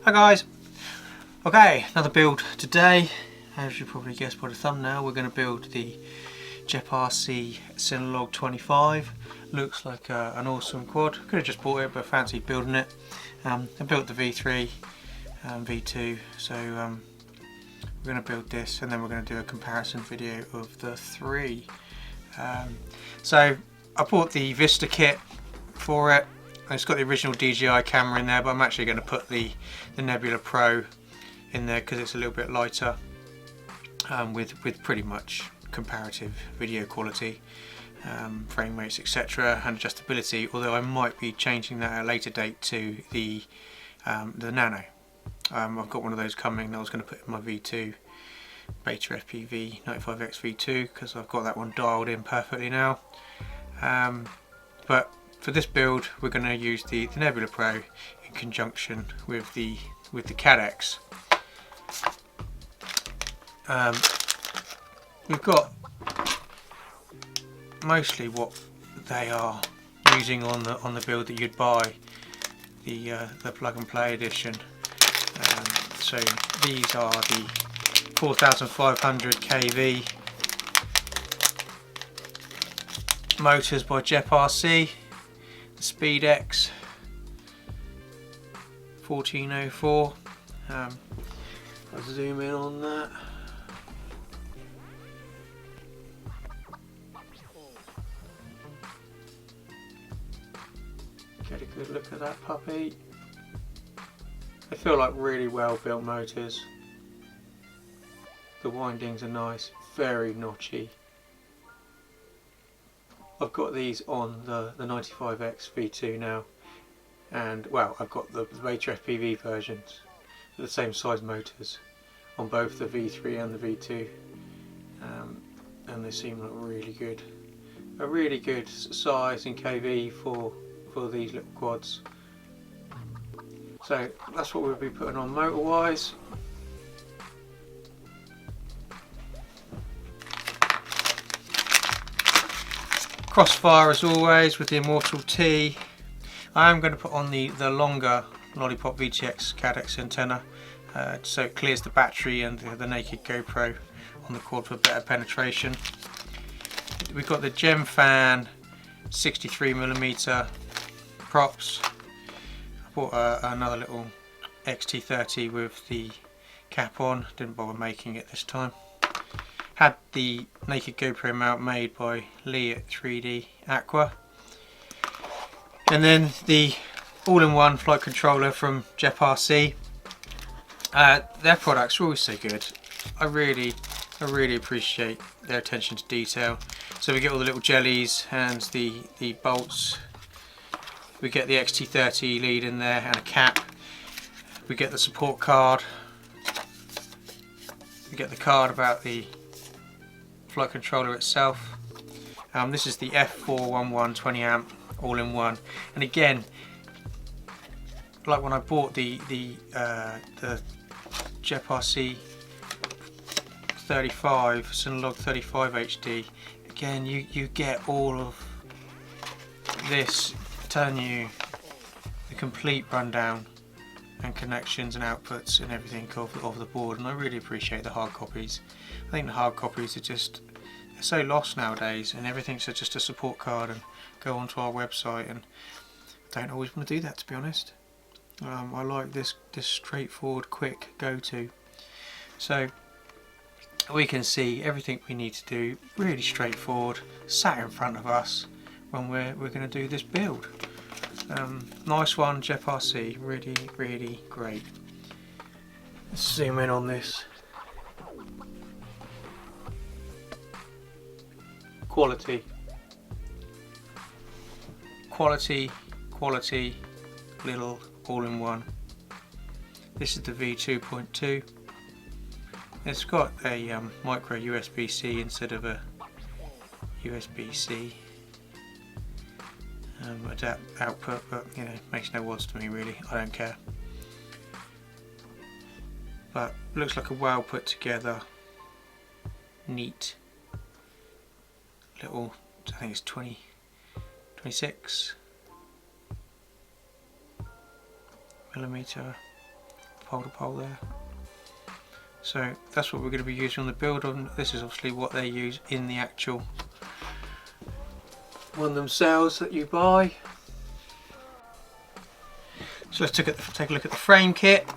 Hi guys! Okay, another build today. As you probably guessed by the thumbnail, we're going to build the Geprc Cinelog 25. Looks like an awesome quad. Could have just bought it, but fancied building it. I built the V3, V2, so we're going to build this and then we're going to do a comparison video of the three. So I bought the Vista kit for it. It's got the original DJI camera in there, but I'm actually going to put the Nebula Pro in there because it's a little bit lighter, with pretty much comparative video quality, frame rates, etc., and adjustability. Although I might be changing that at a later date to the Nano. I've got one of those coming that I was going to put in my V2 Beta FPV 95X V2 because I've got that one dialed in perfectly now. But for this build, we're going to use the Nebula Pro in conjunction with the Cadex. We've got mostly what they are using on the build that you'd buy, the plug and play edition. So these are the 4500 kV motors by Geprc. SpeedX 1404. I'll zoom in on that. Get a good look at that puppy. They feel like really well built motors. The windings are nice, very notchy. I've got these on the 95X V2 now, and well, I've got the Beta FPV versions, the same size motors on both the V3 and the V2, and they seem like really good, a really good size in kV for these little quads. So that's what we'll be putting on motor wise. Crossfire as always with the Immortal T. I am going to put on the longer Lollipop VTX Cadex antenna, so it clears the battery and the naked GoPro on the quad for better penetration. We've got the Gemfan 63mm props. I bought another little XT30 with the cap on, didn't bother making it this time. Had the naked GoPro mount made by Lee at 3D Aqua, and then the all-in-one flight controller from Geprc. Their products are always so good. I really appreciate their attention to detail. So we get all the little jellies and the bolts. We get the XT30 lead in there and a cap. We get the support card. We get the card about the flight controller itself. This is the F411 20 amp all-in-one, and again, like when I bought the Geprc 35 Cinelog 35 HD, again you get all of this, telling you the complete rundown and connections and outputs and everything of the board, and I really appreciate the hard copies. I think the hard copies are just, they're so lost nowadays, and everything's just a support card and go onto our website, and I don't always want to do that, to be honest. I like this straightforward, quick go-to. So we can see everything we need to do, really straightforward, sat in front of us when we're going to do this build. Nice one, Geprc, really great. Let's zoom in on this. Quality, little all-in-one. This is the V2.2. It's got a micro USB-C instead of a USB-C output, but you know, makes no odds to me really. I don't care. But looks like a well put together, neat little, I think it's 26mm pole to pole there. So that's what we're going to be using on the build on. This is obviously what they use in the actual one themselves that you buy. So let's take a look at the frame kit.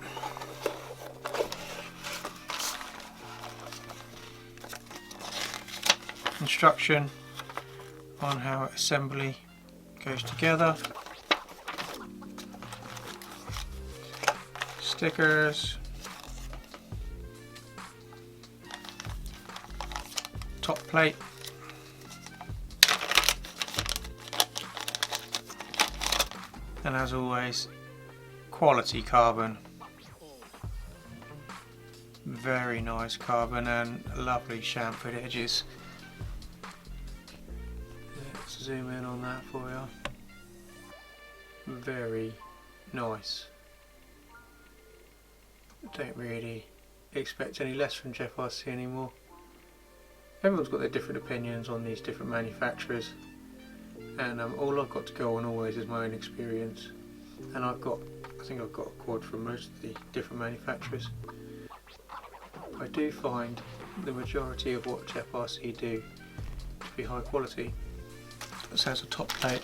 Instruction on how assembly goes together. Stickers. Top plate. And as always, quality carbon. Very nice carbon and lovely chamfered edges. Let's zoom in on that for you. Very nice. Don't really expect any less from Geprc anymore. Everyone's got their different opinions on these different manufacturers, and all I've got to go on always is my own experience. And I think I've got a quad from most of the different manufacturers. I do find the majority of what Geprc do to be high quality. So as a top plate,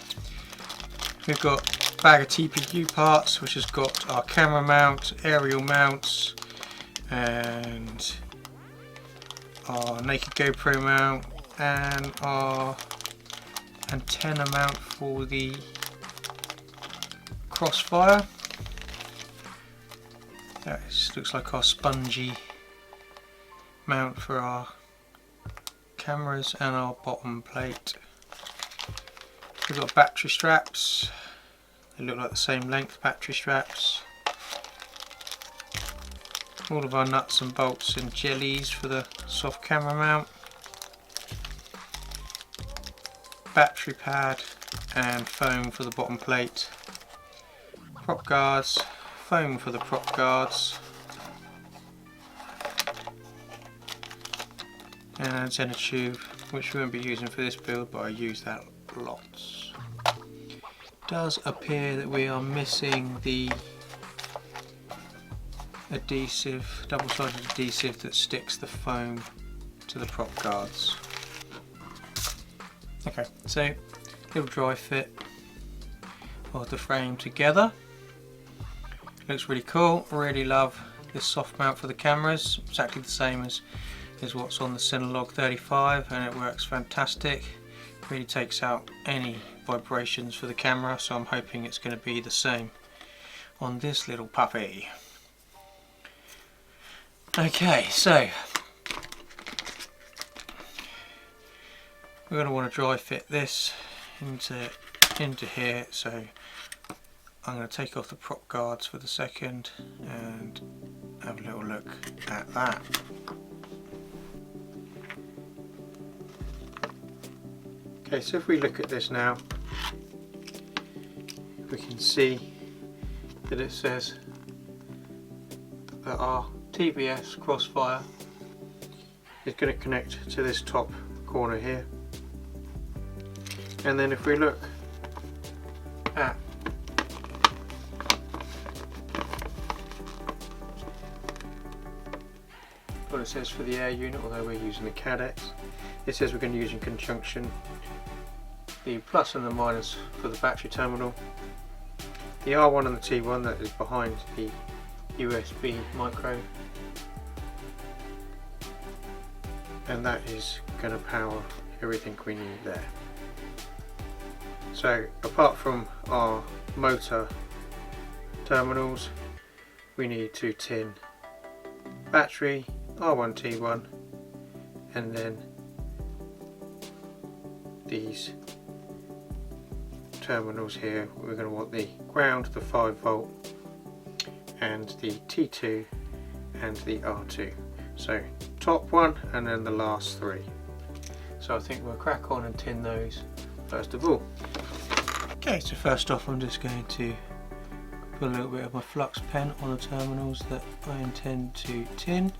we've got a bag of TPU parts, which has got our camera mount, aerial mounts, and our naked GoPro mount, and our antenna mount for the Crossfire. That looks like our spongy mount for our cameras, and our bottom plate. We've got battery straps. They look like the same length battery straps. All of our nuts and bolts and jellies for the soft camera mount. Battery pad and foam for the bottom plate. Prop guards, foam for the prop guards. And an antenna tube, which we won't be using for this build, but I use that lots. It does appear that we are missing the adhesive, double-sided adhesive that sticks the foam to the prop guards. Okay, so little dry fit of the frame together. Looks really cool. Really love this soft mount for the cameras. Exactly the same as what's on the Cinelog 35, and it works fantastic. Really takes out any vibrations for the camera, so I'm hoping it's going to be the same on this little puppy. Okay, so we're going to want to dry fit this into here, so I'm going to take off the prop guards for the second and have a little look at that. Okay, so if we look at this now, we can see that it says that our TBS Crossfire is going to connect to this top corner here. And then if we look at what it says for the air unit, although we're using the Cadex, it says we're going to use in conjunction the plus and the minus for the battery terminal, the R1 and the T1 that is behind the USB micro, and that is going to power everything we need there. So apart from our motor terminals, we need to tin battery, R1 T1, and then these terminals here. We're going to want the ground, the 5 volt, and the T2 and the R2. So top one and then the last 3. So I think we'll crack on and tin those first of all. Okay, so first off I'm just going to put a little bit of my flux pen on the terminals that I intend to tin.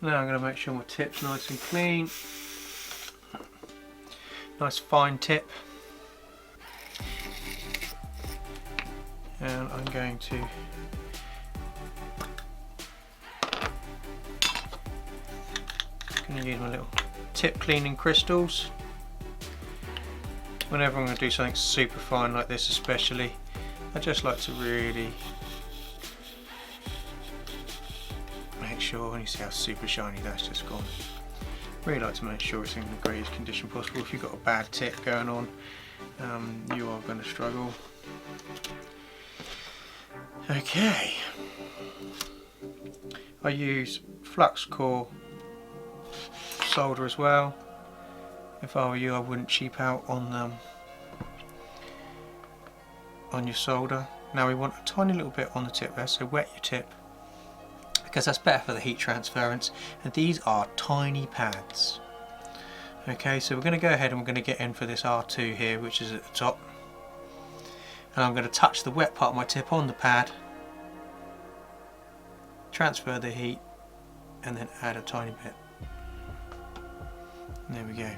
Now I'm going to make sure my tip's nice and clean. Nice fine tip. And I'm going to use my little tip cleaning crystals. Whenever I'm going to do something super fine like this especially, I just like to really make sure, and you see how super shiny that's just gone. Really like to make sure it's in the greatest condition possible. If you've got a bad tip going on, you are going to struggle. Okay, I use flux core solder as well. If I were you, I wouldn't cheap out on your solder. Now we want a tiny little bit on the tip there, so wet your tip, because that's better for the heat transference, and these are tiny pads. Okay, so we're going to go ahead and we're going to get in for this R2 here, which is at the top, and I'm going to touch the wet part of my tip on the pad, transfer the heat, and then add a tiny bit. And there we go,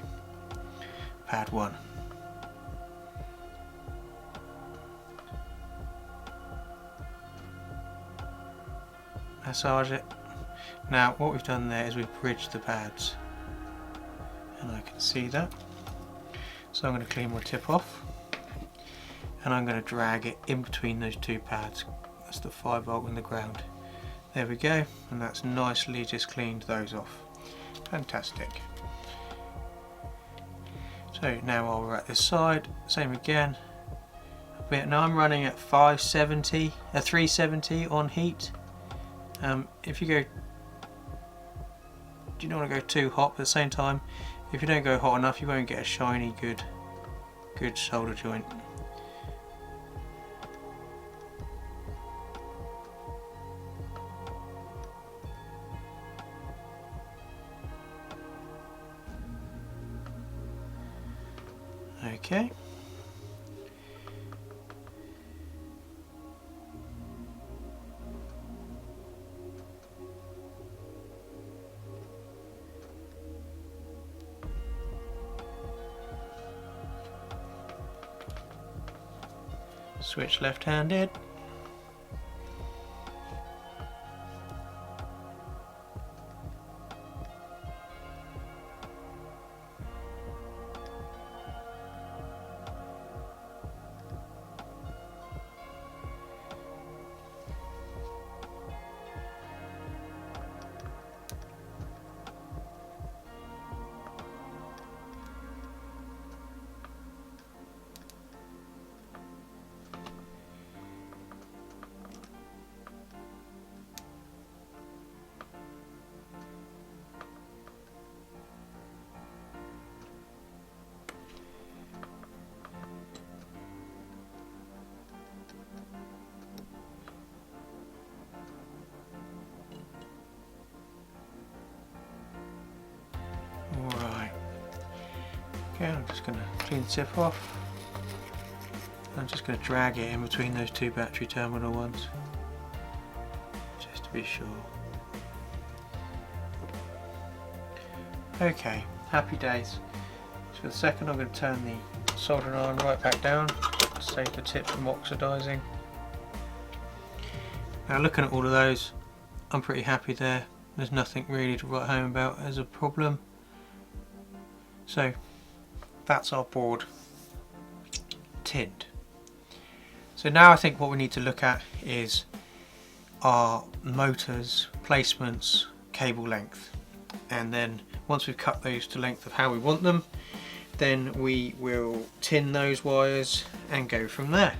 pad 1. Massage it. Now what we've done there is we've bridged the pads, and I can see that. So I'm going to clean my tip off, and I'm going to drag it in between those two pads. That's the 5V and the ground. There we go, and that's nicely just cleaned those off. Fantastic. So now while we're at this side, same again. Now I'm running at 370 on heat. If you don't want to go too hot, but at the same time, if you don't go hot enough, you won't get a shiny, good solder joint. Okay. Switch left-handed. Alright, okay, I'm just going to clean the tip off. I'm just going to drag it in between those two battery terminal ones, just to be sure. Okay, happy days. So for the second I'm going to turn the soldering iron right back down to save the tip from oxidizing. Now looking at all of those, I'm pretty happy there. There's nothing really to write home about as a problem. So that's our board tinned. So now I think what we need to look at is our motors, placements, cable length, and then once we've cut those to length of how we want them, then we will tin those wires and go from there.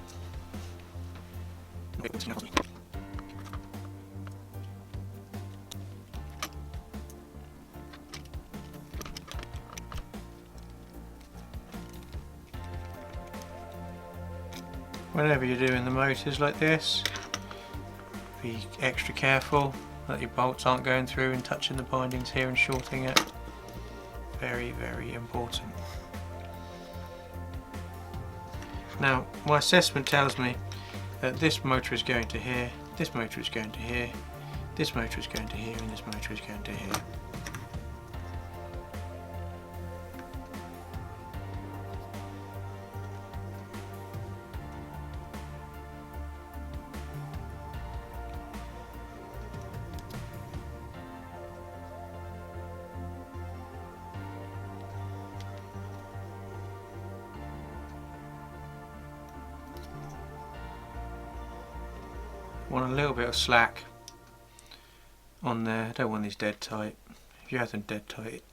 Whenever you're doing the motors like this, be extra careful that your bolts aren't going through and touching the bindings here and shorting it. Very, very important. Now, my assessment tells me that this motor is going to here, this motor is going to here, This motor is going to here and this motor is going to here. Want a little bit of slack on there, don't want these dead tight. If you have them dead tight,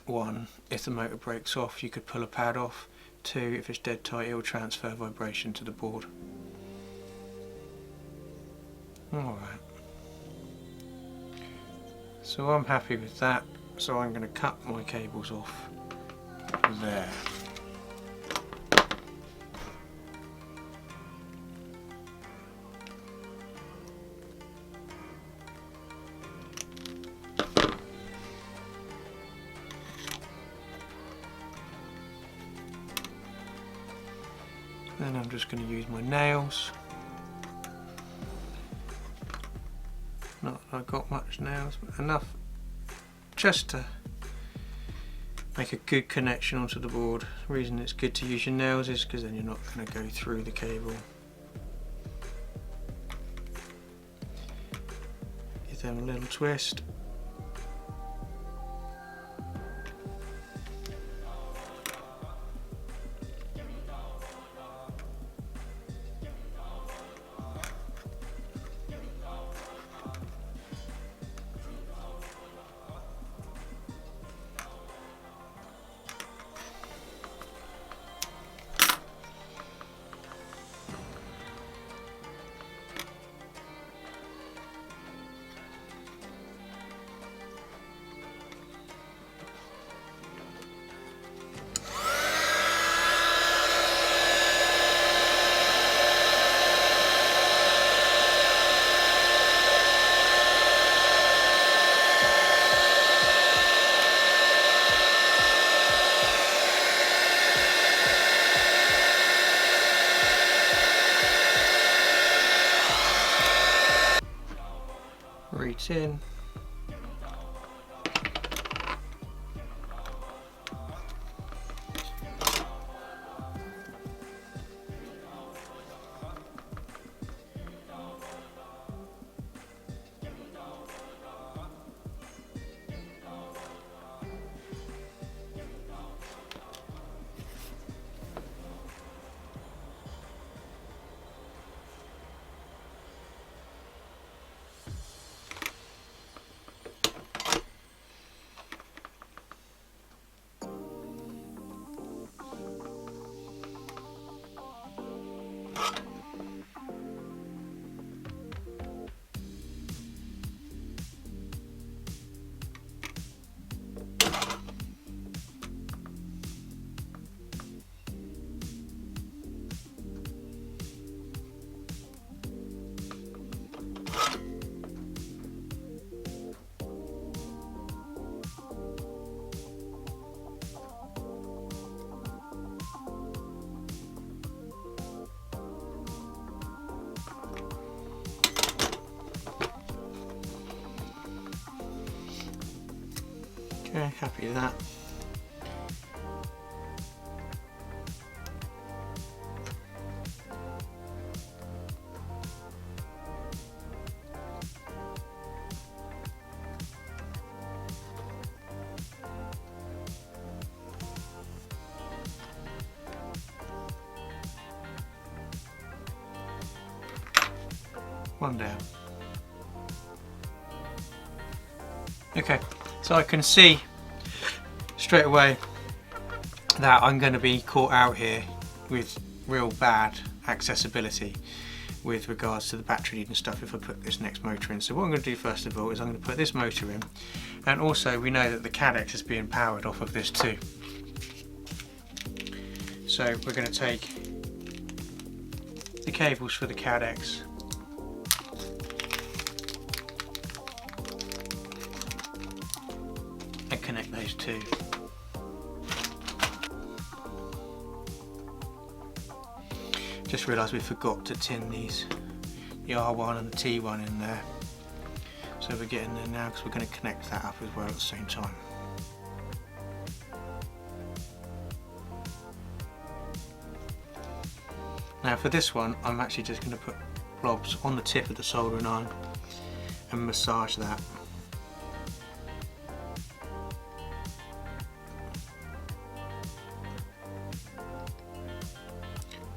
one, if the motor breaks off you could pull a pad off. Two, if it's dead tight it will transfer vibration to the board. Alright, so I'm happy with that, so I'm going to cut my cables off there. Then I'm just going to use my nails. Not that I've got much nails, but enough just to make a good connection onto the board. The reason it's good to use your nails is because then you're not going to go through the cable. Give them a little twist. Reach in. Okay, happy with that. One down. Okay, so I can see straight away that I'm going to be caught out here with real bad accessibility with regards to the battery lead and stuff if I put this next motor in. So what I'm going to do first of all is I'm going to put this motor in, and also we know that the Cadex is being powered off of this too. So we're going to take the cables for the Cadex and connect those two. Just realised we forgot to tin these the R1 and the T1 in there. So we're getting there now because we're going to connect that up as well at the same time. Now for this one, I'm actually just going to put blobs on the tip of the soldering iron and massage that.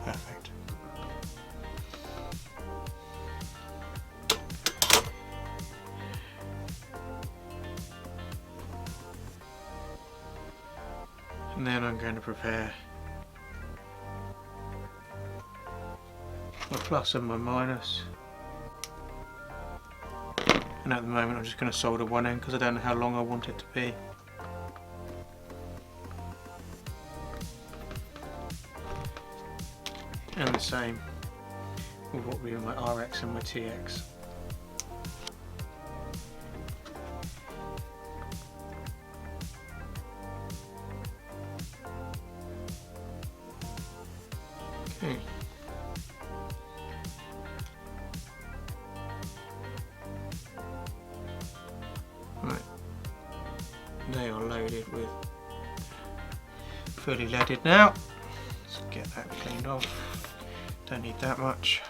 Perfect. And then I'm going to prepare my plus and my minus. And at the moment I'm just going to solder one end because I don't know how long I want it to be. And the same with what will be my RX and my TX. Okay. Right. They are loaded with fully leaded now. Let's get that cleaned off. Don't need that much.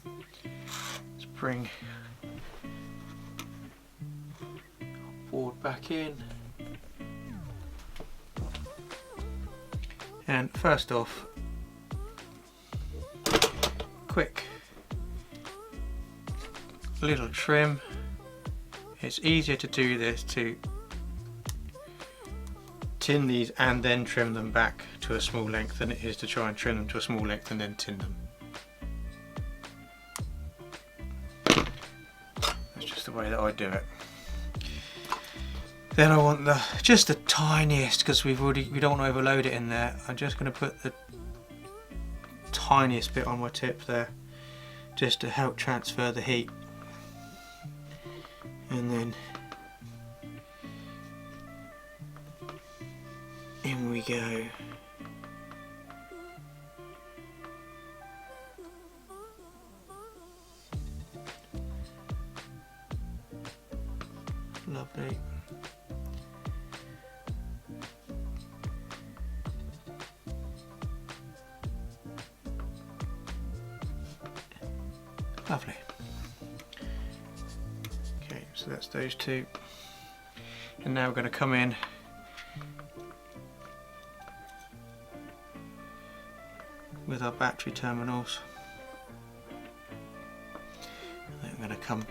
Let's bring our board back in. And first off, quick little trim. It's easier to do this to tin these and then trim them back to a small length than it is to try and trim them to a small length and then tin them. That's just the way that I do it. Then I want just the tiniest, because we don't want to overload it in there. I'm just going to put the tiniest bit on my tip there just to help transfer the heat. And then in we go. Lovely. Lovely. Okay, so that's those two. And now we're going to come in with our battery terminals. And then I'm going to come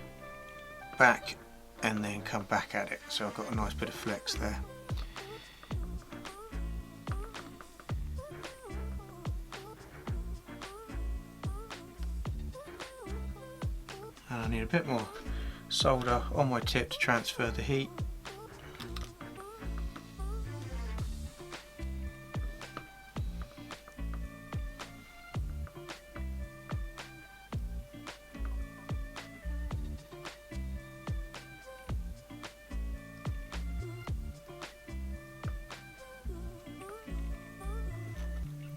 back and then come back at it. So I've got a nice bit of flex there. And I need a bit more solder on my tip to transfer the heat.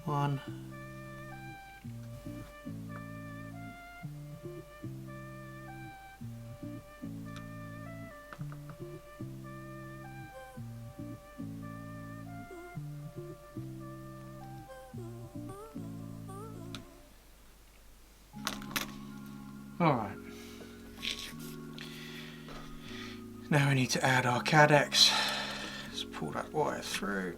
One. Alright, now we need to add our cadex. Let's pull that wire through.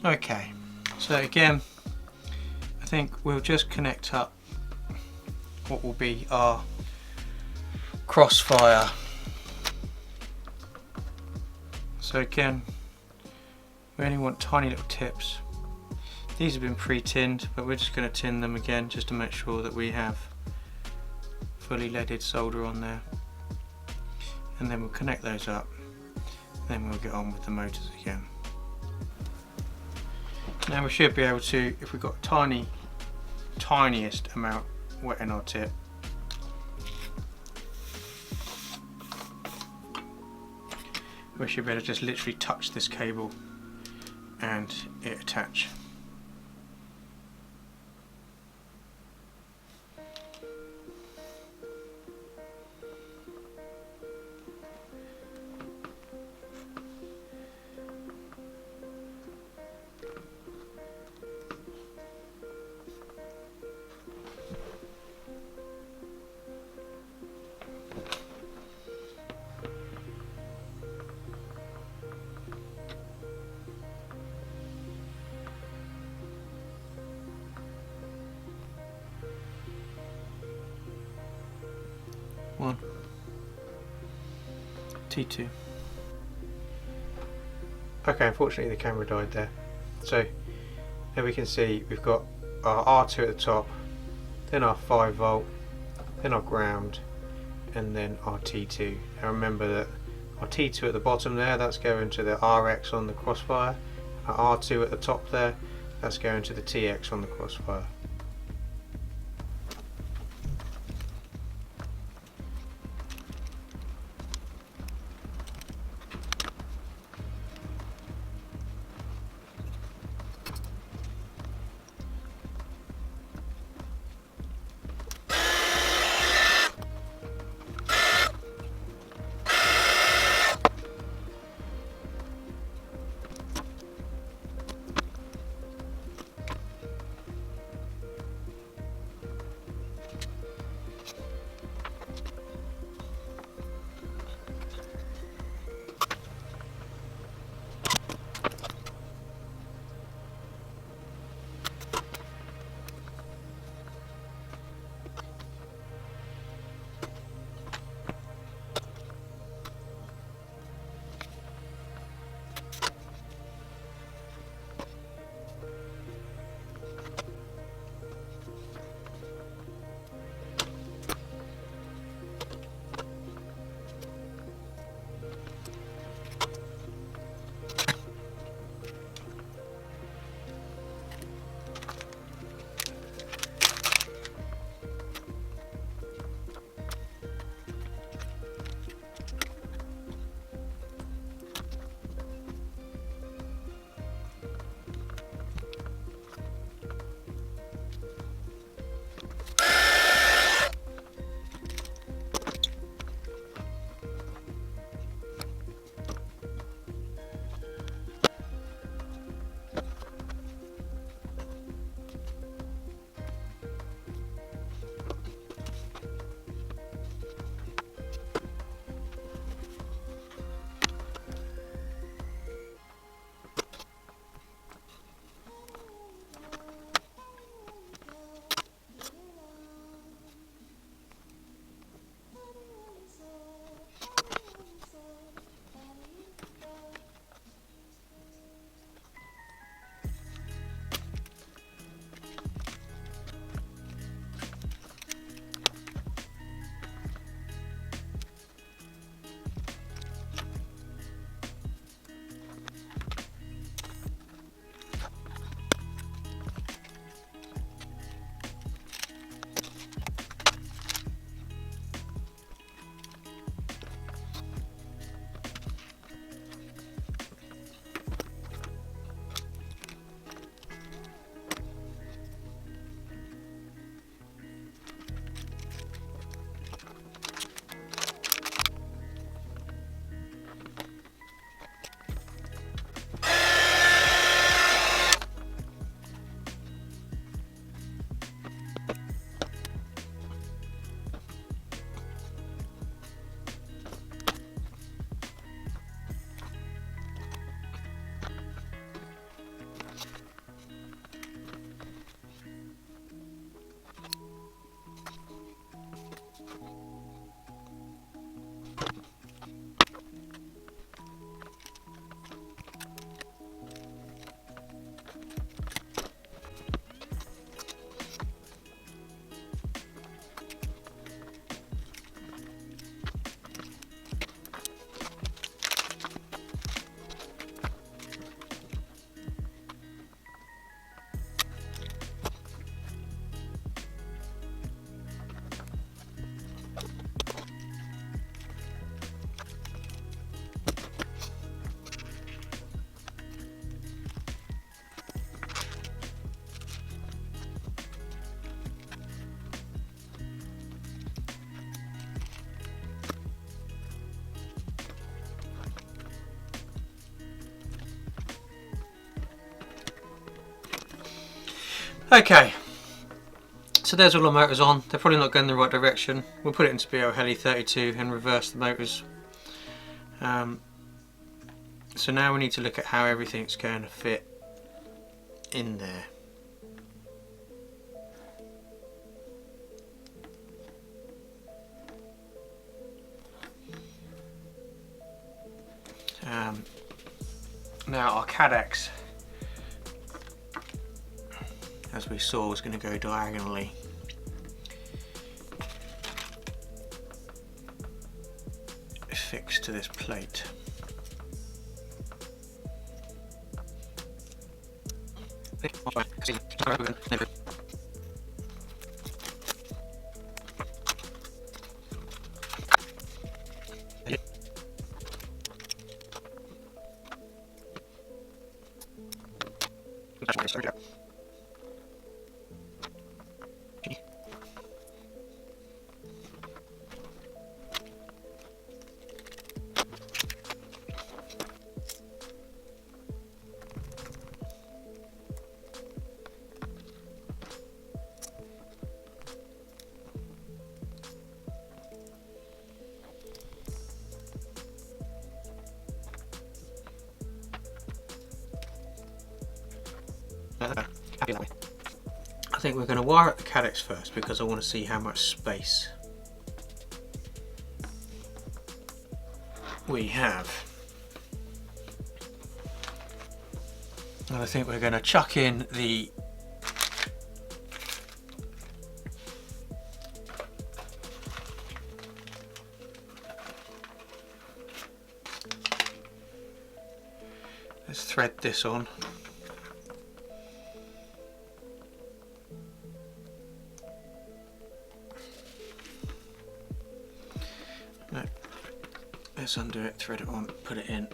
Okay, so again, I think we'll just connect up what will be our crossfire. So again, we only want tiny little tips. These have been pre-tinned, but we're just going to tin them again just to make sure that we have fully leaded solder on there. And then we'll connect those up, then we'll get on with the motors again. Now we should be able to, if we've got tiniest amount wet in our tip, we should be able to just literally touch this cable and it attach. One, T2. Okay, unfortunately the camera died there. So there we can see we've got our R2 at the top, then our 5 volt, then our ground, and then our T2. Now remember that our T2 at the bottom there, that's going to the RX on the crossfire. Our R2 at the top there, that's going to the TX on the crossfire. Okay, so there's all the motors on. They're probably not going in the right direction. We'll put it into BO Heli 32 and reverse the motors. So now we need to look at how everything's going to fit in there. Now our cadex, as we saw, is going to go diagonally. Fixed to this plate. I think we're going to wire up the cadex first because I want to see how much space we have. And I think we're going to chuck in the let's thread this on. No, let's undo it, thread it on, put it in.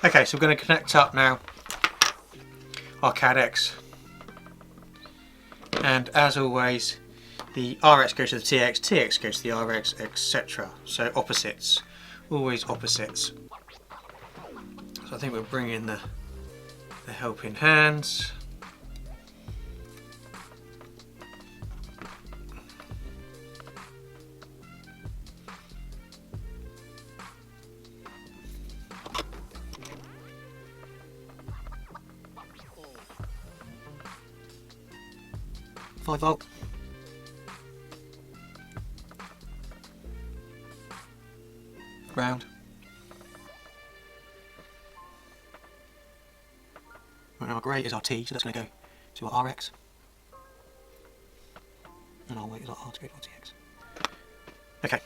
Okay, so we're going to connect up now our cadex, and as always the RX goes to the TX, TX goes to the RX, etc. So opposites, always opposites. So I think we'll bring in the helping hands. Five volt. Ground. Right, now our grey is our T, so that's going to go to our RX. And I'll wait till R to go to RTX. Okay.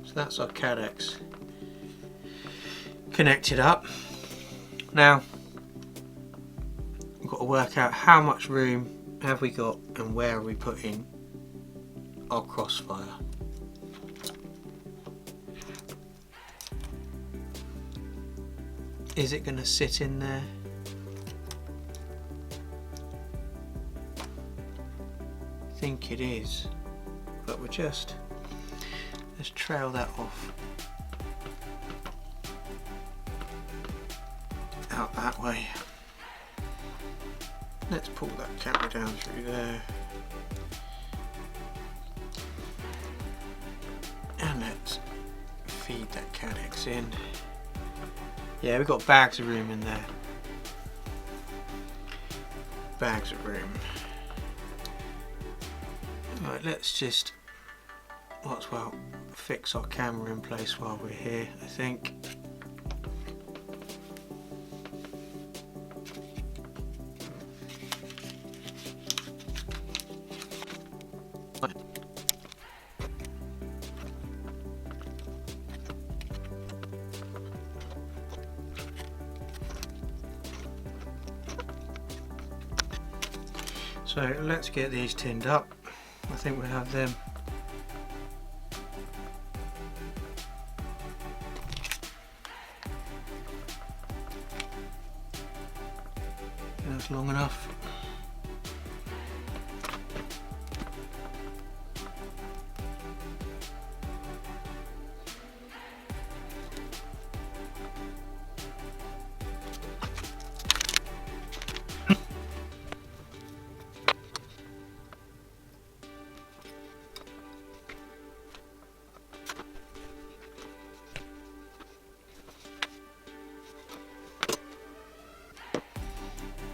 So that's our cadex connected up. Now we've got to work out how much room have we got and where are we putting our crossfire. Is it going to sit in there? I think it is, but let's trail that off out that way. Let's pull that camera down through there and let's feed that cadex in. Yeah, we've got bags of room in there. Bags of room. Right, let's just might as well fix our camera in place while we're here, I think. So let's get these tinned up. I think we have them. That's long enough.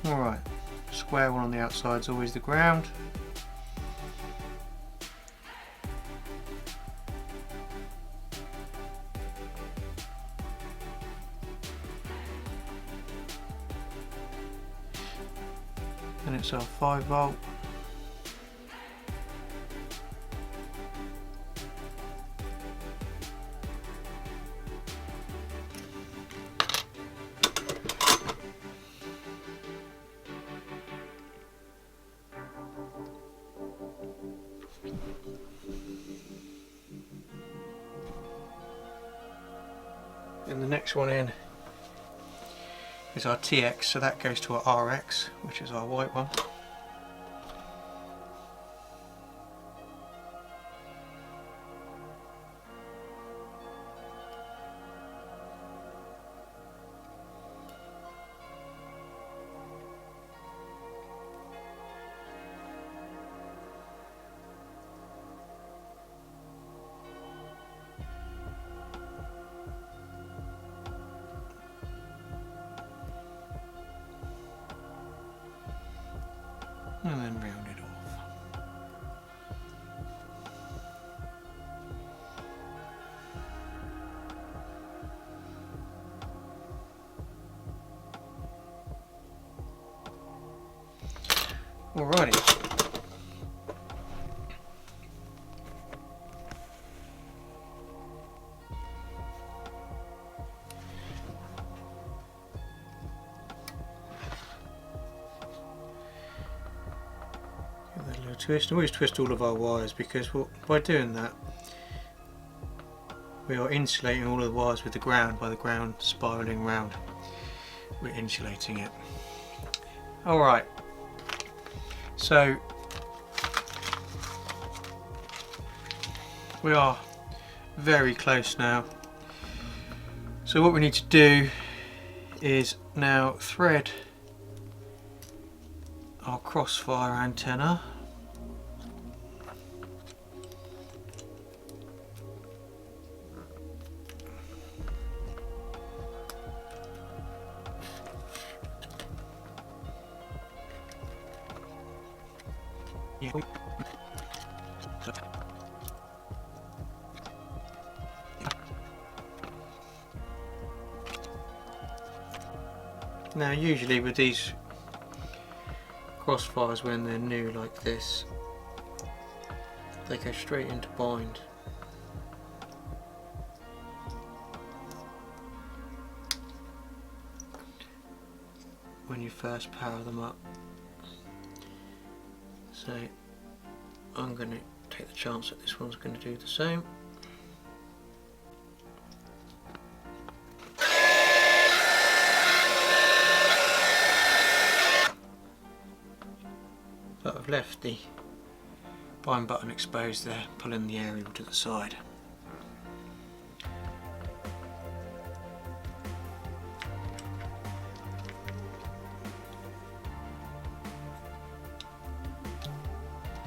Alright, square one on the outside is always the ground. And it's our 5V. And the next one in is our TX, so that goes to our RX, which is our white one. And then round it off. Alrighty. Twist. Always twist all of our wires, because by doing that we are insulating all of the wires with the ground. By the ground spiralling round, we're insulating it. Alright, so we are very close now. So what we need to do is now thread our crossfire antenna. Now usually with these crossfires, when they're new like this, they go straight into bind. When you first power them up. So I'm going to take the chance that this one's going to do the same. But I've left the bind button exposed there, pulling the aerial to the side.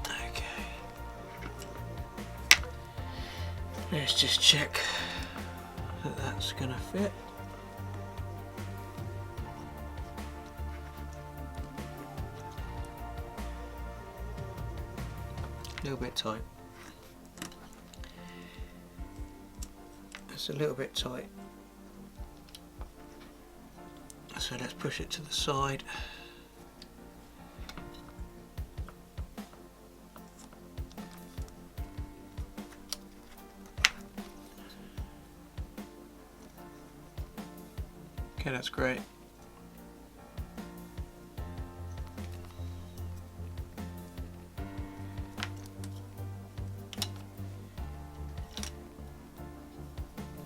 Okay, let's just check that that's going to fit. A little bit tight. It's a little bit tight. So let's push it to the side. Okay, that's great.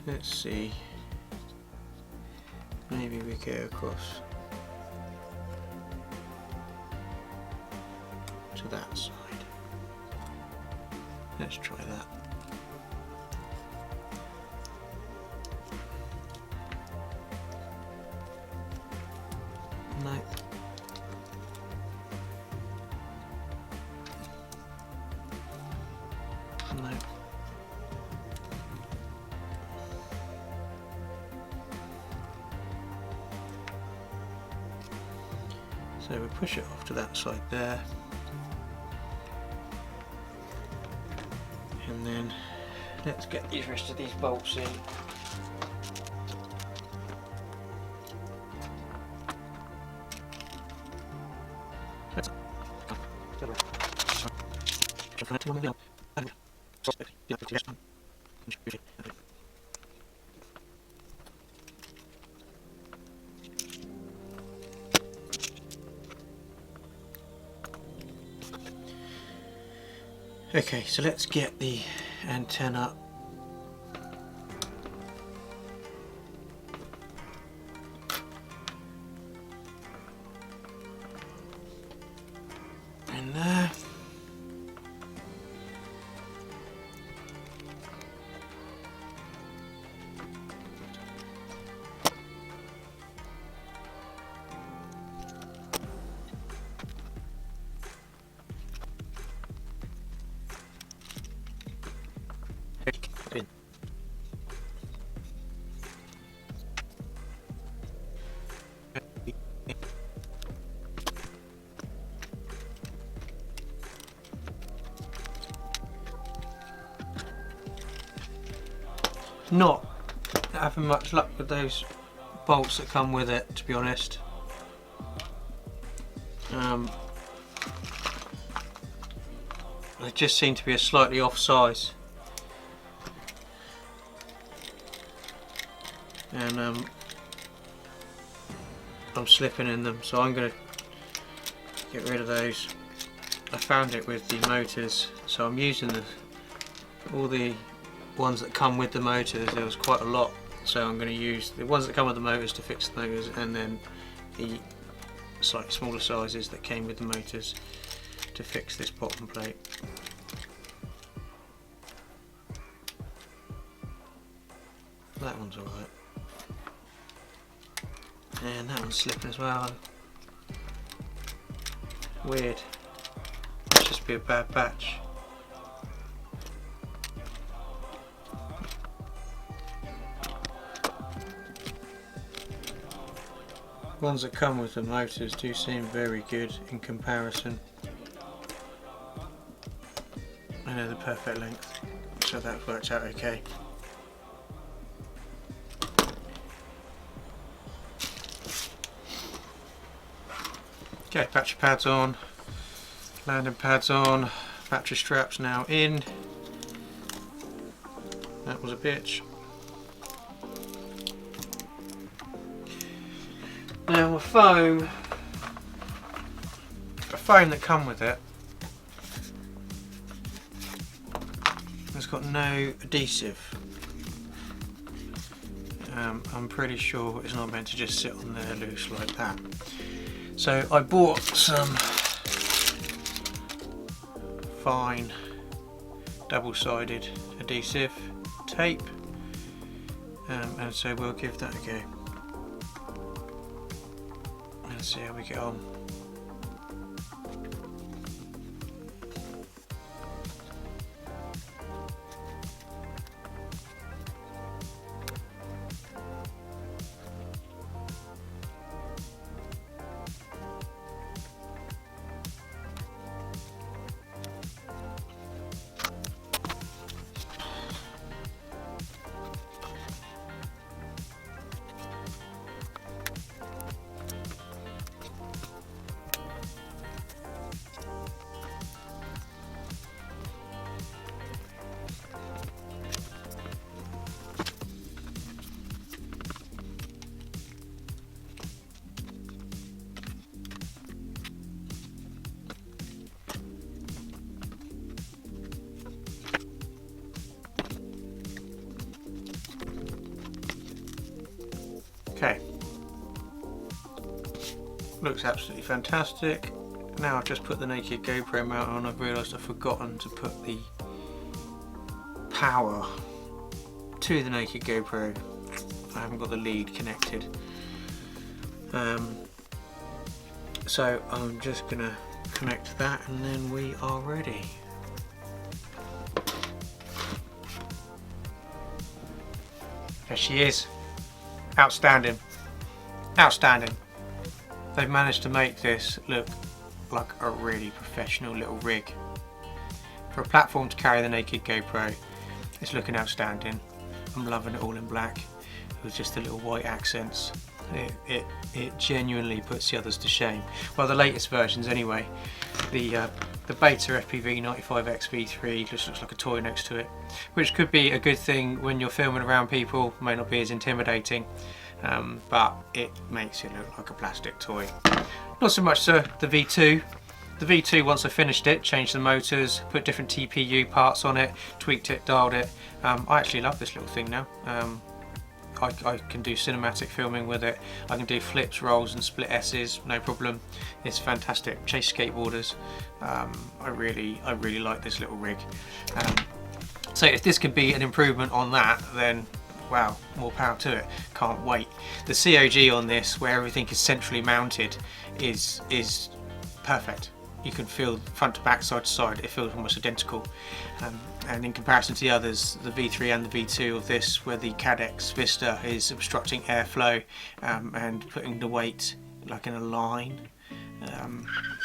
Let's see, maybe we go across to that side. Let's try that. No. No. So we push it off to that side there, and then let's get the rest of these bolts in. Okay, so let's get the antenna in there. Not having much luck with those bolts that come with it, to be honest. They just seem to be a slightly off size, and I'm slipping in them, so I'm going to get rid of those. I found it with the motors, so I'm using all the ones that come with the motors. There was quite a lot, so I'm going to use the ones that come with the motors to fix the motors, and then the slightly smaller sizes that came with the motors to fix this bottom plate. That one's alright, and that one's slipping as well. Weird, must just be a bad batch. Ones that come with the motors do seem very good in comparison. And they're the perfect length, so that works out okay. Okay, battery pads on, landing pads on, battery straps now in. That was a bitch. Now the foam that come with it has got no adhesive. I'm pretty sure it's not meant to just sit on there loose like that. So I bought some fine double-sided adhesive tape, and so we'll give that a go and see how we get on. Okay, looks absolutely fantastic. Now I've just put the naked GoPro mount on. I've realised I've forgotten to put the power to the naked GoPro. I haven't got the lead connected, so I'm just gonna connect that and then we are ready. There she is. Outstanding. Outstanding. They've managed to make this look like a really professional little rig. For a platform to carry the naked GoPro, it's looking outstanding. I'm loving it all in black with just the little white accents. It genuinely puts the others to shame. Well, the latest versions anyway. The beta FPV 95X V3 just looks like a toy next to it, which could be a good thing when you're filming around people. May not be as intimidating, but it makes it look like a plastic toy. Not so much so the V2. The V2, once I finished it, changed the motors, put different TPU parts on it, tweaked it, dialed it. I actually love this little thing now. I can do cinematic filming with it. I can do flips, rolls and split S's, no problem. It's fantastic. Chase skateboarders. I really like this little rig. So if this can be an improvement on that, then wow, more power to it. Can't wait. The COG on this, where everything is centrally mounted, is perfect. You can feel front to back, side to side, it feels almost identical. And in comparison to the others, the V3 and the V2 of this, where the Cadex Vista is obstructing airflow and putting the weight like in a line,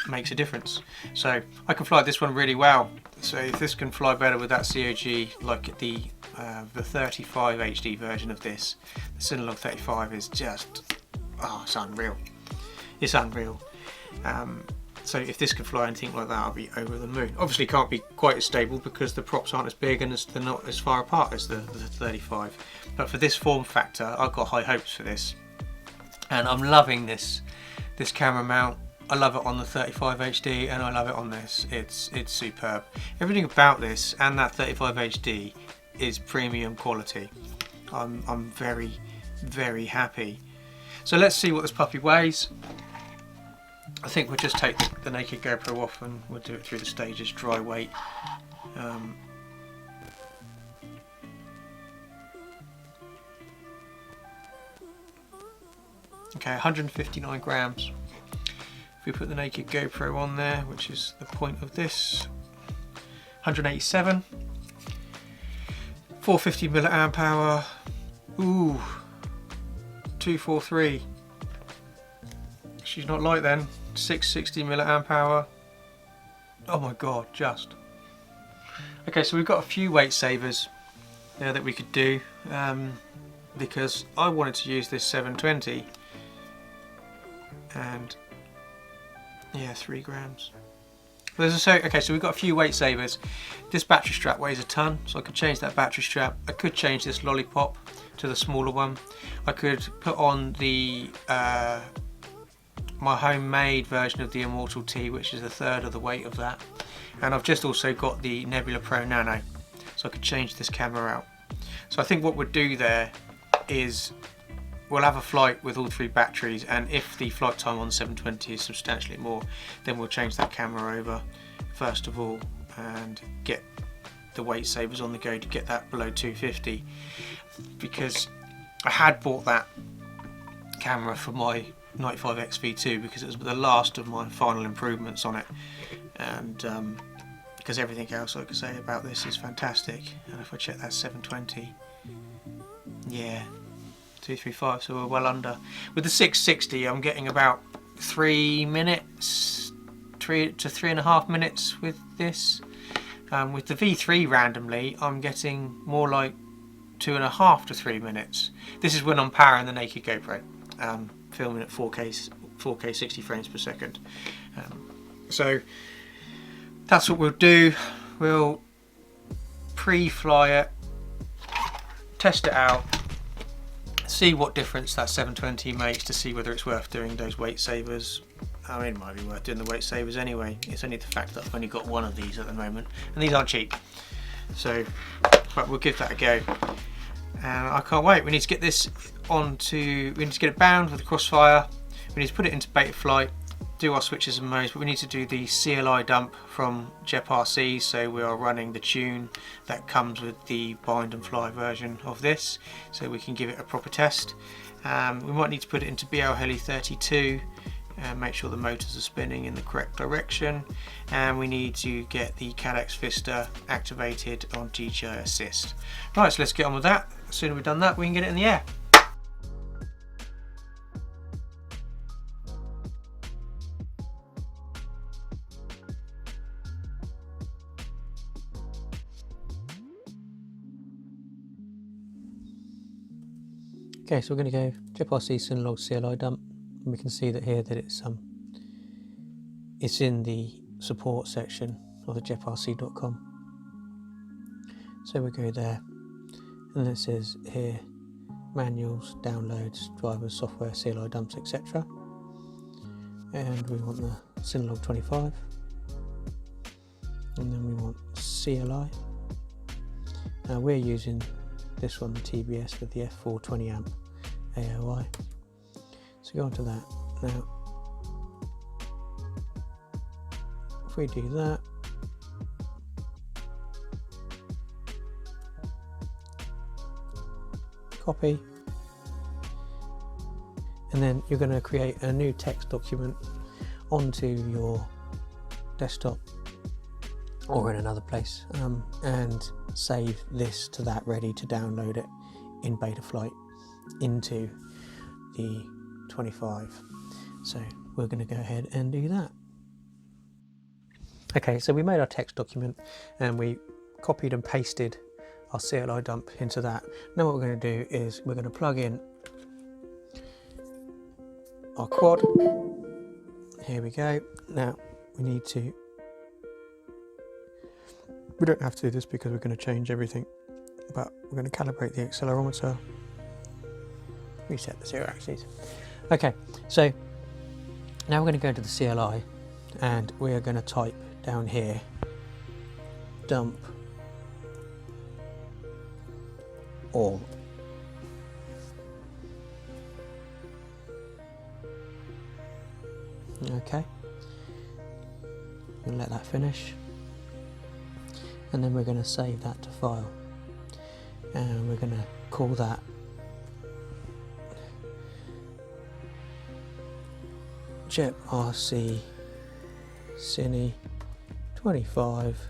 makes a difference. So I can fly this one really well. So if this can fly better with that COG, like the 35 HD version of this, the Cinelog 35 is just, oh, it's unreal. It's unreal. So if this can fly anything like that, I'll be over the moon. Obviously can't be quite as stable because the props aren't as big and they're not as far apart as the 35. But for this form factor, I've got high hopes for this. And I'm loving this camera mount. I love it on the 35 HD and I love it on this. It's superb. Everything about this and that 35 HD is premium quality. I'm very, very happy. So let's see what this puppy weighs. I think we'll just take the naked GoPro off and we'll do it through the stages, dry weight. Okay, 159 grams. If we put the naked GoPro on there, which is the point of this, 187. 450 milliamp hour. Ooh, 243. She's not light then. 660 milliamp hour. Oh my god, just. Okay, so we've got a few weight savers there that we could do, because I wanted to use this 720 and Yeah, 3 grams. Okay, so we've got a few weight savers. This battery strap weighs a ton, so I could change that battery strap. I could change this lollipop to the smaller one. I could put on the my homemade version of the Immortal T, which is a third of the weight of that. And I've just also got the Nebula Pro Nano, so I could change this camera out. So I think what we'll do there is we'll have a flight with all 3 batteries, and if the flight time on 720 is substantially more, then we'll change that camera over first of all and get the weight savers on the go to get that below 250, because I had bought that camera for my 95 XV2 because it was the last of my final improvements on it, and because everything else I could say about this is fantastic. And if I check that 720, yeah, 235, so we're well under. With the 660 I'm getting about 3 minutes, 3 to 3.5 minutes with this. With the V3 randomly I'm getting more like 2.5 to 3 minutes. This is when I'm powering the naked GoPro, filming at 4K 60 frames per second. So that's what we'll do. We'll pre-fly it, test it out, see what difference that 720 makes to see whether it's worth doing those weight savers. I mean, it might be worth doing the weight savers anyway. It's only the fact that I've only got one of these at the moment, and these aren't cheap. So, but we'll give that a go. And I can't wait. We need to get this we need to get it bound with a crossfire. We need to put it into beta flight, do our switches and modes, but we need to do the CLI dump from Geprc, so we are running the tune that comes with the bind and fly version of this, so we can give it a proper test. We might need to put it into BL Heli 32 and make sure the motors are spinning in the correct direction, and we need to get the Cadex Vista activated on DJI Assist. Right, so let's get on with that. As soon as we've done that, we can get it in the air. Okay, so we're going to go Geprc Cinelog CLI dump, and we can see that here that it's in the support section of the geprc.com. So we go there, and it says here manuals, downloads, drivers, software, CLI dumps, etc. And we want the Cinelog 25, and then we want CLI. Now we're using this one, the TBS, with the F4 20 amp AOI. So go on to that. Now, if we do that, copy, and then you're going to create a new text document onto your desktop or in another place, and save this to that, ready to download it in beta flight into the 25. So we're going to go ahead and do that. Okay, so we made our text document and we copied and pasted our CLI dump into that. Now what we're going to do is we're going to plug in our quad. Here we go. Now we need to, we don't have to do this because we're going to change everything, but we're going to calibrate the accelerometer, reset the 0 axis. Okay, so now we're going to go into the CLI and we are going to type down here dump all. Okay, and let that finish, and then we're going to save that to file, and we're going to call that Geprc Cine 25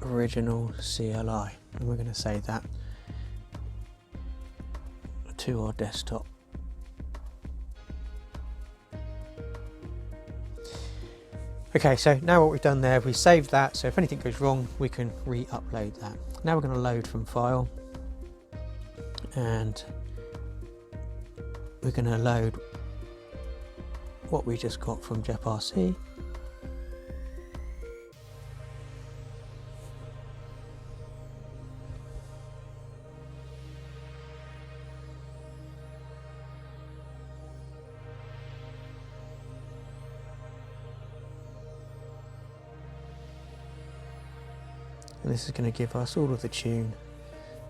original CLI, and we're going to save that to our desktop. Okay, so now what we've done there, we saved that, so if anything goes wrong we can re-upload that. Now we're going to load from file, and we're going to load what we just got from Geprc. And this is going to give us all of the tune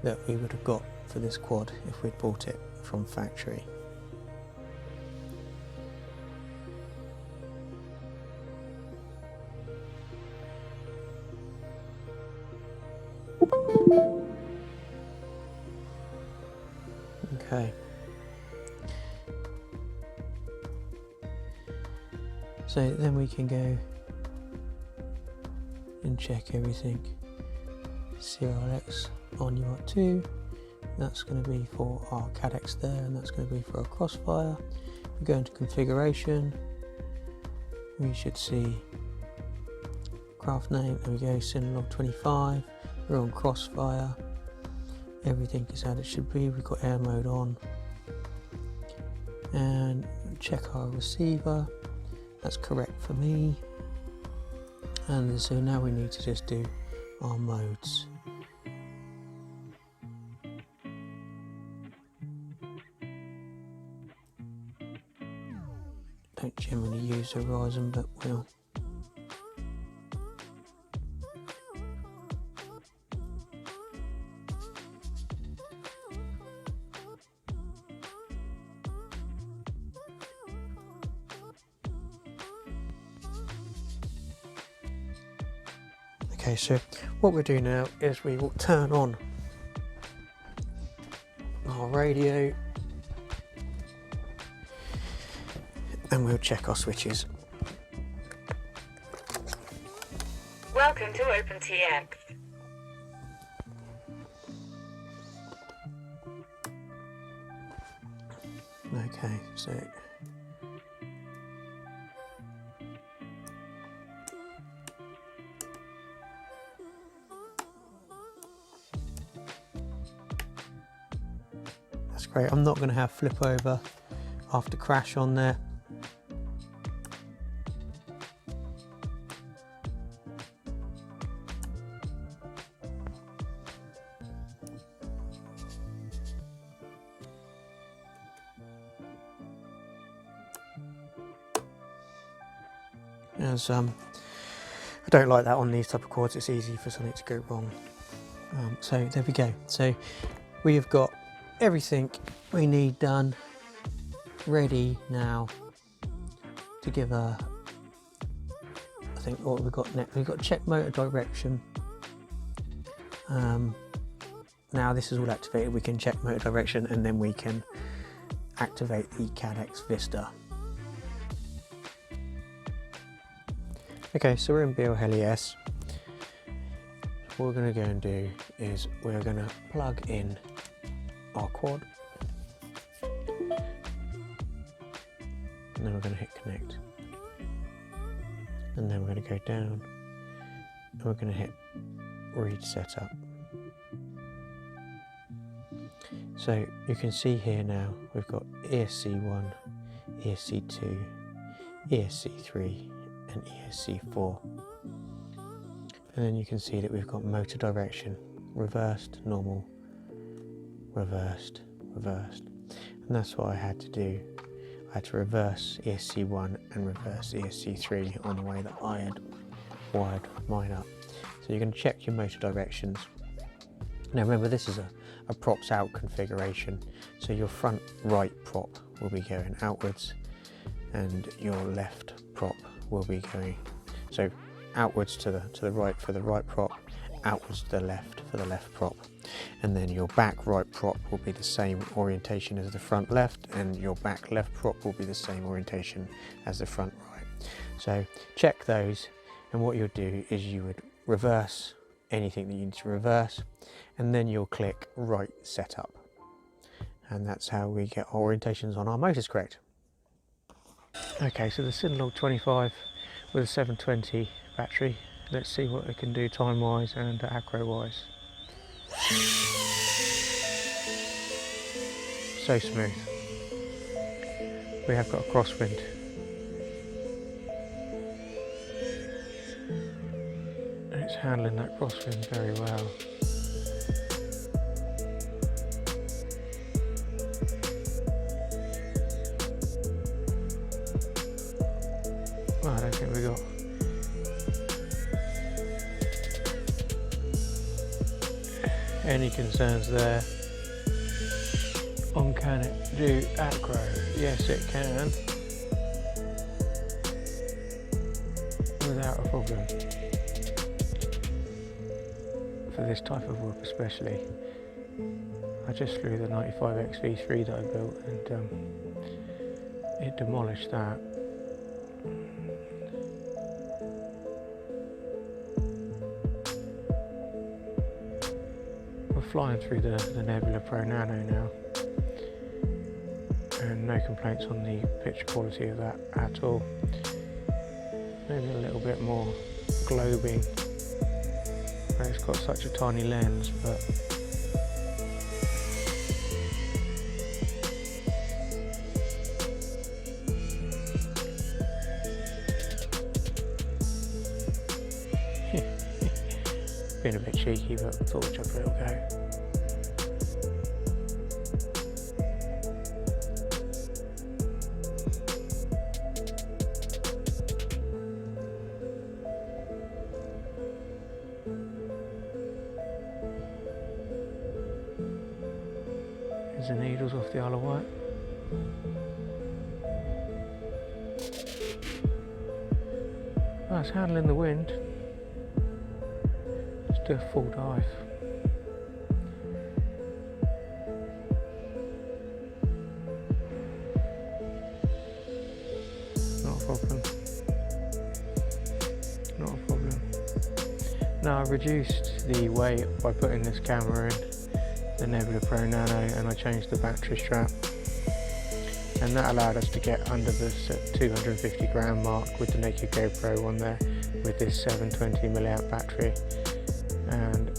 that we would have got for this quad if we'd bought it from factory. Okay. So then we can go and check everything. CRLX on UART2, that's going to be for our cadex there, and that's going to be for our crossfire. We go into configuration, we should see craft name, there we go, Cinelog 25, we're on crossfire, everything is as it should be, we've got air mode on, and check our receiver, that's correct for me, and so now we need to just do our modes. Don't generally use Horizon, but will. Okay, so what we'll do now is we will turn on our radio and we'll check our switches. Welcome to OpenTX. Okay, so that's great. I'm not going to have flip over after crash on there. As I don't like that on these type of quads, it's easy for something to go wrong. So there we go. So we have got everything we need done, ready now to give a, I think what we've got next, we've got check motor direction. Now this is all activated, we can check motor direction and then we can activate the cadex Vista. Okay, so we're in BLHeli-S. What we're going to go and do is we're going to plug in our quad and then we're going to hit connect, and then we're going to go down and we're going to hit read setup. So you can see here now we've got ESC1, ESC2, ESC3 and ESC4, and then you can see that we've got motor direction, reversed, normal, reversed, reversed, and that's what I had to do. I had to reverse ESC1 and reverse ESC3 on the way that I had wired mine up. So you're going to check your motor directions. Now remember, this is a props out configuration, so your front right prop will be going outwards and your left prop will be going, so outwards to the right for the right prop, outwards to the left for the left prop, and then your back right prop will be the same orientation as the front left, and your back left prop will be the same orientation as the front right. So check those, and what you'll do is you would reverse anything that you need to reverse, and then you'll click right setup, and that's how we get our orientations on our motors correct. Okay, so the Cinelog 25 with a 720 battery. Let's see what it can do time wise and acro wise. so smooth. We have got a crosswind. And it's handling that crosswind very well. Well, I don't think we got any concerns there. Can it do aqua? Yes, it can, without a problem. For this type of whoop especially. I just flew the 95X V3 that I built and it demolished that. We're flying through the Nebula Pro Nano now, and no complaints on the picture quality of that at all. Maybe a little bit more globing where it's got such a tiny lens, but been a bit cheeky, but thought we'd have a little go. There's the needles off the Isle of Wight. Oh, it's handling the wind. Let's do a full dive. Not a problem. Not a problem. Now I've reduced the weight by putting this camera in the Nebula Pro Nano, and I changed the battery strap, and that allowed us to get under the 250 gram mark with the naked GoPro on there with this 720 milliamp battery. And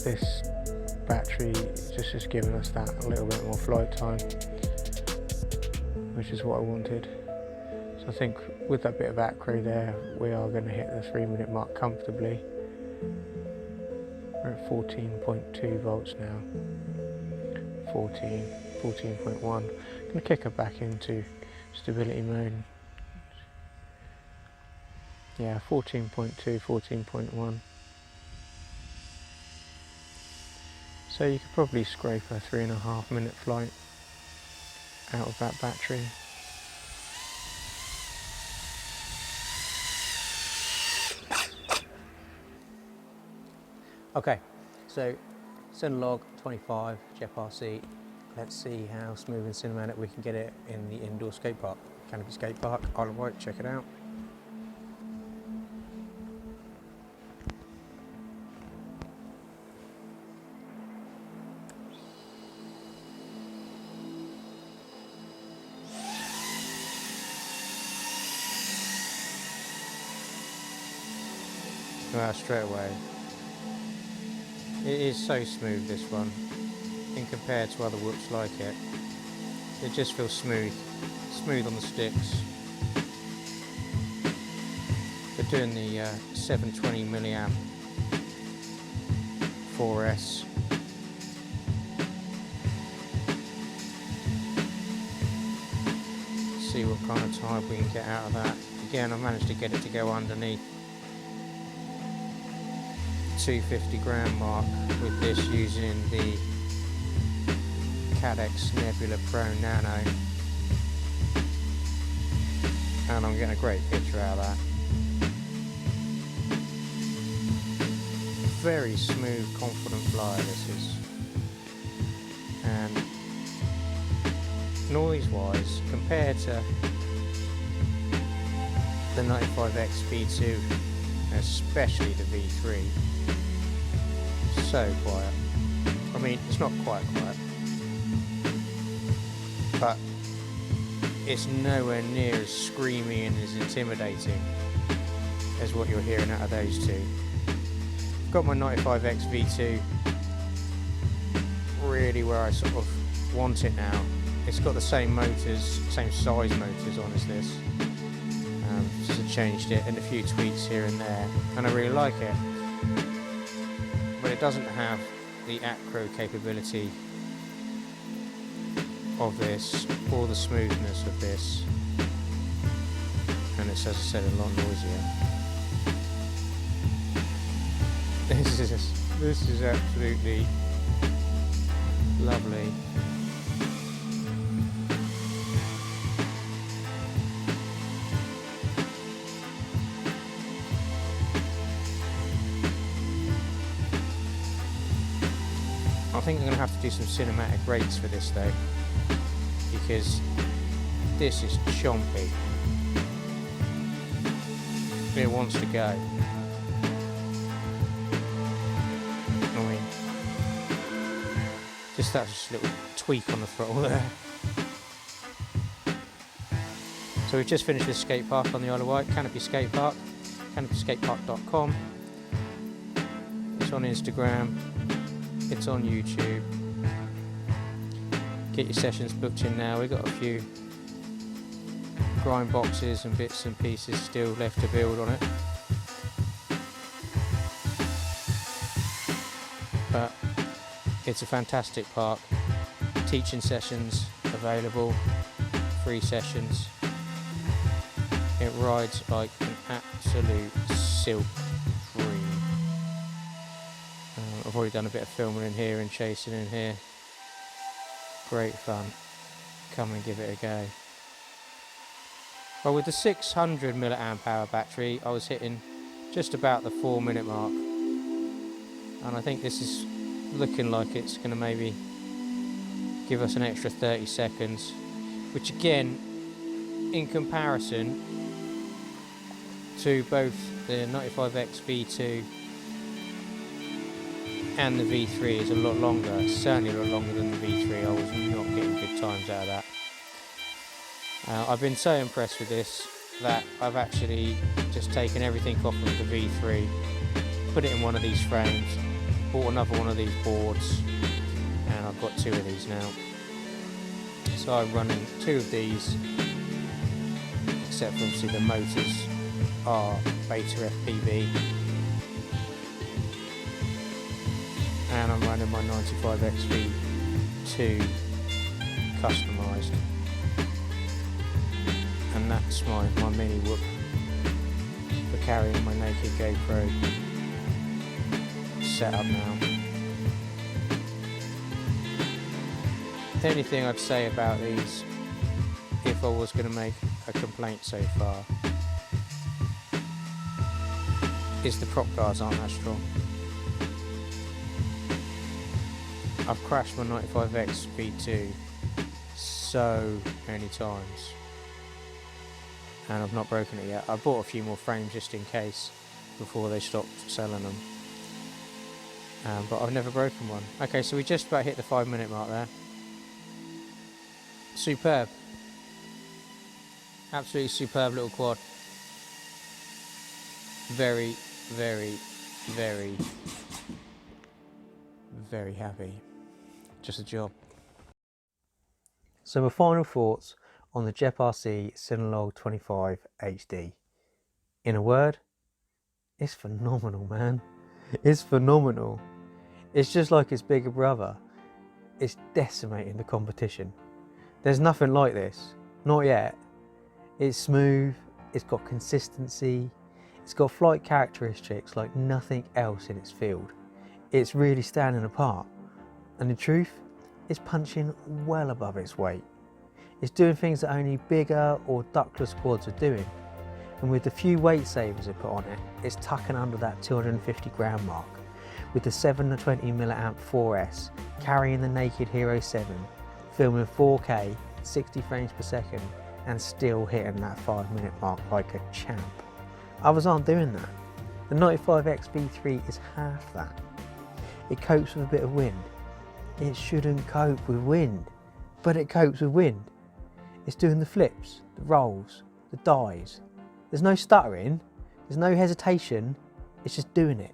this battery just has given us that a little bit more flight time, which is what I wanted. So I think with that bit of acro there, we are going to hit the 3-minute mark comfortably. We're at 14.2 volts now. 14.1. I'm going to kick her back into stability mode. Yeah, 14.2, 14.1. So you could probably scrape a 3.5 minute flight out of that battery. Okay, so Cinelog 25 Geprc. Let's see how smooth and cinematic we can get it in the indoor skate park. Canopy Skate Park, Isle of Wight, check it out. Well, straight away. It is so smooth, this one, in compared to other whoops like it. It just feels smooth on the sticks. But doing the 720 milliamp 4S, see what kind of time we can get out of that. Again, I managed to get it to go underneath 250 gram mark with this, using the Geprc Nebula Pro Nano, and I'm getting a great picture out of that. Very smooth, confident flyer this is, and noise wise, compared to the 95X V2, especially the V3, so quiet. I mean, it's not quite quiet, but it's nowhere near as screamy and as intimidating as what you're hearing out of those two. Got my 95X V2 really where I sort of want it now. It's got the same motors, same size motors on as this. Just changed it and a few tweaks here and there, and I really like it. But it doesn't have the acro capability of this, or the smoothness of this. And it's, as I said, a lot noisier. This is absolutely lovely. I think I'm going to have to do some cinematic rates for this though, because this is chompy. It wants to go. I mean, just that little tweak on the throttle there. So we've just finished this skate park on the Isle of Wight, Canopy Skate Park, canopyskatepark.com. It's on Instagram, it's on YouTube. Get your sessions booked in now. We've got a few grind boxes and bits and pieces still left to build on it. But it's a fantastic park. Teaching sessions available, free sessions. It rides like an absolute silk dream. I've already done a bit of filming in here and chasing in here. Great fun. Come and give it a go. Well, with the 600 milliamp hour battery, I was hitting just about the 4-minute mark, and I think this is looking like it's going to maybe give us an extra 30 seconds, which again, in comparison to both the 95X V2 and the V3, is a lot longer, certainly a lot longer than the V3. I was not getting good times out of that. I've been so impressed with this that I've actually just taken everything off of the V3, put it in one of these frames, bought another one of these boards, and I've got 2 of these now. So I'm running 2 of these, except for obviously the motors are beta FPV, and I'm running my 95X V2 customised. And that's my mini whoop for carrying my naked GoPro set up now. The only thing I'd say about these, if I was going to make a complaint so far, is the prop guards aren't that strong. I've crashed my 95X V2 so many times, and I've not broken it yet. I bought a few more frames just in case before they stopped selling them, but I've never broken one. Okay, so we just about hit the 5-minute mark there. Superb, absolutely superb little quad. Very, very, very, very happy. Just a job. So my final thoughts on the Geprc Cinelog 25 HD. In a word, it's phenomenal, man. It's phenomenal. It's just like its bigger brother. It's decimating the competition. There's nothing like this, not yet. It's smooth, it's got consistency, it's got flight characteristics like nothing else in its field. It's really standing apart. And the truth, it's punching well above its weight. It's doing things that only bigger or ductless quads are doing. And with the few weight savers it put on it, it's tucking under that 250 gram mark. With the 720 milliamp 4S carrying the naked Hero 7, filming 4K, 60 frames per second, and still hitting that 5-minute mark like a champ. Others aren't doing that. The 95X V3 is half that. It copes with a bit of wind. It shouldn't cope with wind, but it copes with wind. It's doing the flips, the rolls, the dives. There's no stuttering, there's no hesitation, it's just doing it.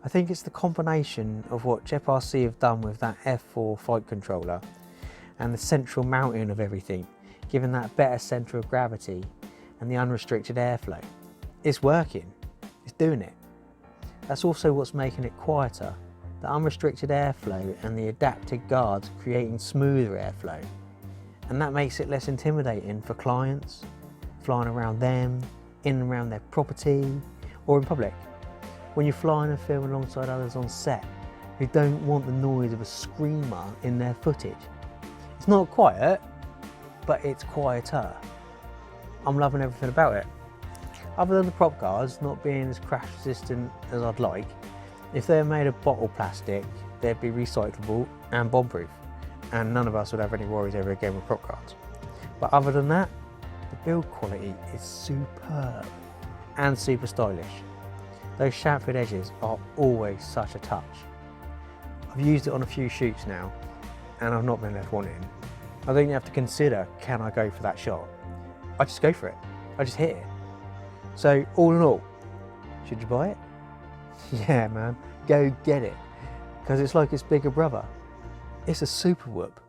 I think it's the combination of what Geprc have done with that F4 flight controller and the central mounting of everything, giving that better centre of gravity and the unrestricted airflow. It's working, it's doing it. That's also what's making it quieter, the unrestricted airflow and the adapted guards creating smoother airflow. And that makes it less intimidating for clients, flying around them, in and around their property, or in public. When you're flying and filming alongside others on set who don't want the noise of a screamer in their footage. It's not quiet, but it's quieter. I'm loving everything about it. Other than the prop guards not being as crash resistant as I'd like, if they're made of bottle plastic, they'd be recyclable and bomb proof, and none of us would have any worries ever again with prop guards. But other than that, the build quality is superb and super stylish. Those chamfered edges are always such a touch. I've used it on a few shoots now and I've not been left wanting. I don't even have to consider, can I go for that shot? I just go for it. I just hit it. So all in all, should you buy it? Yeah man, go get it. Because it's like its bigger brother. It's a super whoop.